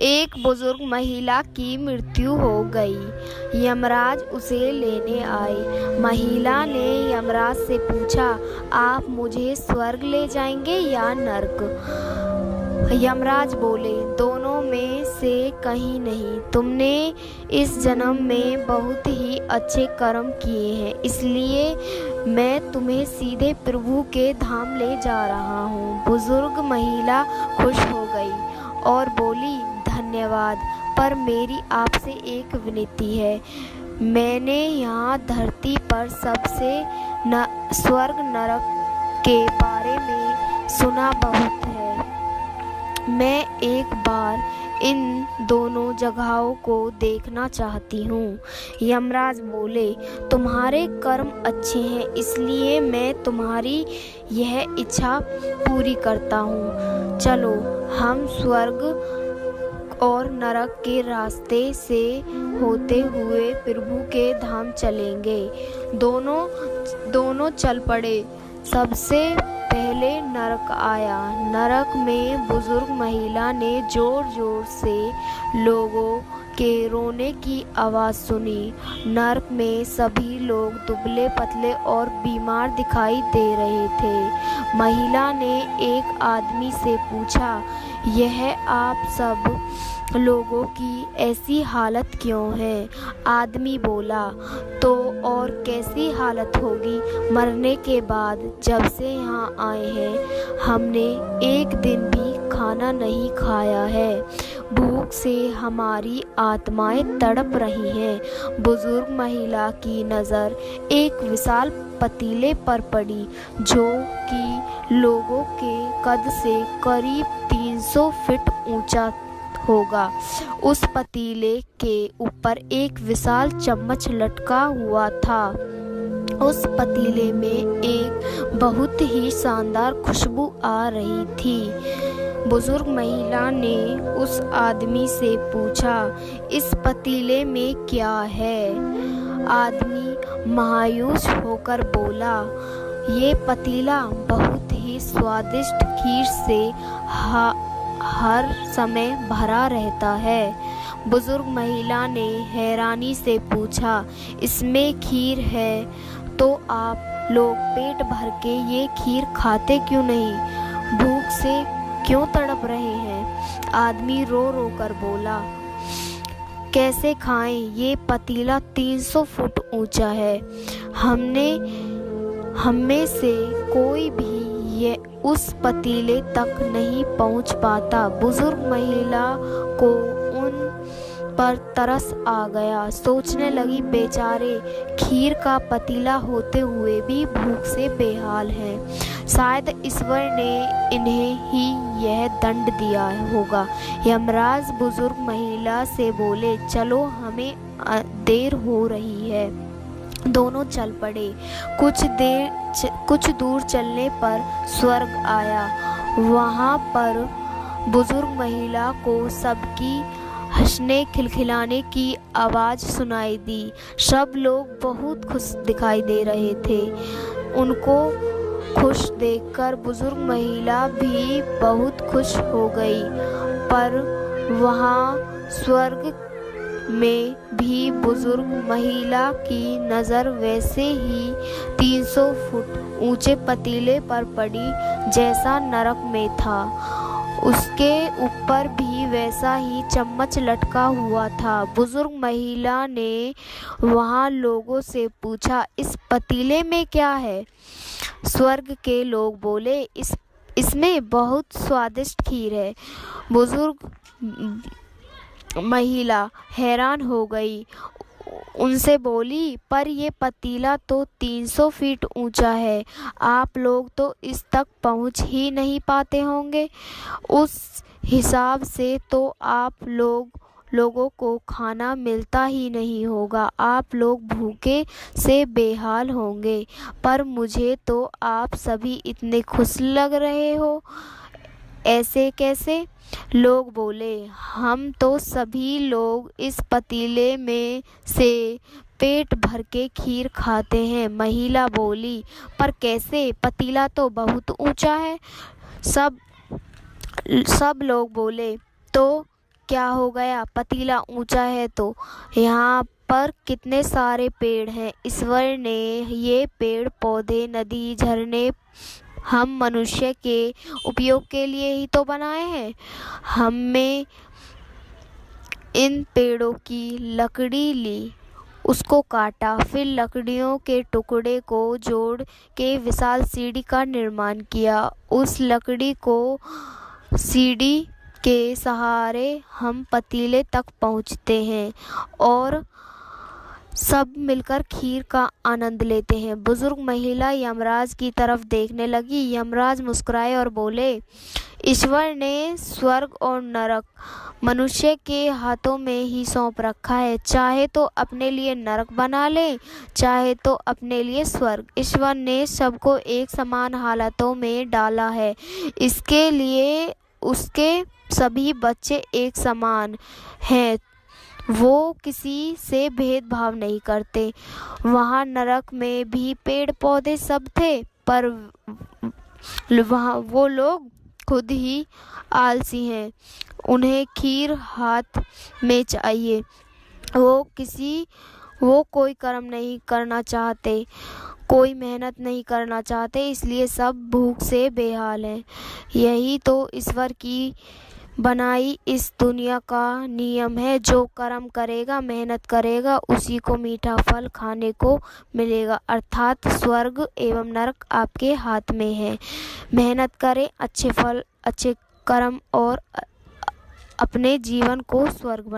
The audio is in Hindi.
एक बुजुर्ग महिला की मृत्यु हो गई। यमराज उसे लेने आए। महिला ने यमराज से पूछा, आप मुझे स्वर्ग ले जाएंगे या नरक? यमराज बोले, दोनों में से कहीं नहीं। तुमने इस जन्म में बहुत ही अच्छे कर्म किए हैं, इसलिए मैं तुम्हें सीधे प्रभु के धाम ले जा रहा हूँ। बुजुर्ग महिला खुश हो गई और बोली, धन्यवाद, पर मेरी आपसे एक विनती है। मैंने यहाँ धरती पर सबसे स्वर्ग नरक के बारे में सुना बहुत है। मैं एक बार इन दोनों जगहों को देखना चाहती हूँ। यमराज बोले, तुम्हारे कर्म अच्छे हैं, इसलिए मैं तुम्हारी यह इच्छा पूरी करता हूँ। चलो, हम स्वर्ग और नरक के रास्ते से होते हुए प्रभु के धाम चलेंगे। दोनों चल पड़े। सबसे पहले नरक आया। नरक में बुजुर्ग महिला ने जोर जोर से लोगों के रोने की आवाज़ सुनी। नरक में सभी लोग दुबले पतले और बीमार दिखाई दे रहे थे। महिला ने एक आदमी से पूछा, यह आप सब लोगों की ऐसी हालत क्यों है? आदमी बोला, तो और कैसी हालत होगी? मरने के बाद जब से यहाँ आए हैं हमने एक दिन भी खाना नहीं खाया है। भूख से हमारी आत्माएं तड़प रही हैं। बुजुर्ग महिला की नज़र एक विशाल पतीले पर पड़ी, जो कि लोगों के कद से करीब 300 फीट ऊंचा होगा। उस पतीले के ऊपर एक विशाल चम्मच लटका हुआ था। उस पतीले में एक बहुत ही शानदार खुशबू आ रही थी। बुजुर्ग महिला ने उस आदमी से पूछा, इस पतीले में क्या है? आदमी मायूस होकर बोला, ये पतीला बहुत ही स्वादिष्ट खीर से हर समय भरा रहता है। बुजुर्ग महिला ने हैरानी से पूछा, इसमें खीर है तो आप लोग पेट भर के ये खीर खाते क्यों नहीं? भूख से क्यों तड़प रहे हैं? आदमी रो रो कर बोला, कैसे खाएं? ये पतीला 300 फुट ऊंचा है। हममें से कोई भी ये उस पतीले तक नहीं पहुंच पाता। बुजुर्ग महिला को उन पर तरस आ गया। सोचने लगी, बेचारे खीर का पतीला होते हुए भी भूख से बेहाल हैं। शायद ईश्वर ने इन्हें ही यह दंड दिया होगा। यमराज बुजुर्ग महिला से बोले, चलो, हमें देर हो रही है। दोनों चल पड़े। कुछ दूर चलने पर स्वर्ग आया। वहाँ पर बुजुर्ग महिला को सबकी हंसने खिलखिलाने की आवाज़ सुनाई दी। सब लोग बहुत खुश दिखाई दे रहे थे। उनको खुश देखकर बुजुर्ग महिला भी बहुत खुश हो गई। पर वहाँ स्वर्ग में भी बुजुर्ग महिला की नज़र वैसे ही 300 फुट ऊंचे पतीले पर पड़ी जैसा नरक में था। उसके ऊपर भी वैसा ही चम्मच लटका हुआ था। बुजुर्ग महिला ने वहाँ लोगों से पूछा, इस पतीले में क्या है? स्वर्ग के लोग बोले, इसमें बहुत स्वादिष्ट खीर है। बुजुर्ग महिला हैरान हो गई। उनसे बोली, पर ये पतीला तो 300 फीट ऊंचा है। आप लोग तो इस तक पहुंच ही नहीं पाते होंगे। उस हिसाब से तो आप लोगों को खाना मिलता ही नहीं होगा। आप लोग भूखे से बेहाल होंगे। पर मुझे तो आप सभी इतने खुश लग रहे हो, ऐसे कैसे? लोग बोले, हम तो सभी लोग इस पतीले में से पेट भर के खीर खाते हैं। महिला बोली, पर कैसे? पतीला तो बहुत ऊंचा है। सब लोग बोले, तो क्या हो गया? पतीला ऊंचा है तो यहाँ पर कितने सारे पेड़ हैं। ईश्वर ने ये पेड़ पौधे, नदी, झरने हम मनुष्य के उपयोग के लिए ही तो बनाए हैं। हमने इन पेड़ों की लकड़ी ली, उसको काटा, फिर लकड़ियों के टुकड़े को जोड़ के विशाल सीढ़ी का निर्माण किया। उस लकड़ी को सीढ़ी के सहारे हम पतीले तक पहुँचते हैं और सब मिलकर खीर का आनंद लेते हैं। बुजुर्ग महिला यमराज की तरफ देखने लगी। यमराज मुस्कुराए और बोले, ईश्वर ने स्वर्ग और नरक मनुष्य के हाथों में ही सौंप रखा है। चाहे तो अपने लिए नरक बना ले, चाहे तो अपने लिए स्वर्ग। ईश्वर ने सबको एक समान हालतों में डाला है, इसके लिए उसके सभी बच्चे एक समान हैं। वो किसी से भेदभाव नहीं करते। वहाँ नरक में भी पेड़ पौधे सब थे, पर वहाँ वो लोग खुद ही आलसी हैं। उन्हें खीर हाथ में चाहिए। वो कोई कर्म नहीं करना चाहते, कोई मेहनत नहीं करना चाहते, इसलिए सब भूख से बेहाल हैं। यही तो ईश्वर की बनाई इस दुनिया का नियम है। जो कर्म करेगा, मेहनत करेगा, उसी को मीठा फल खाने को मिलेगा। अर्थात स्वर्ग एवं नरक आपके हाथ में है। मेहनत करें, अच्छे फल, अच्छे कर्म और अपने जीवन को स्वर्ग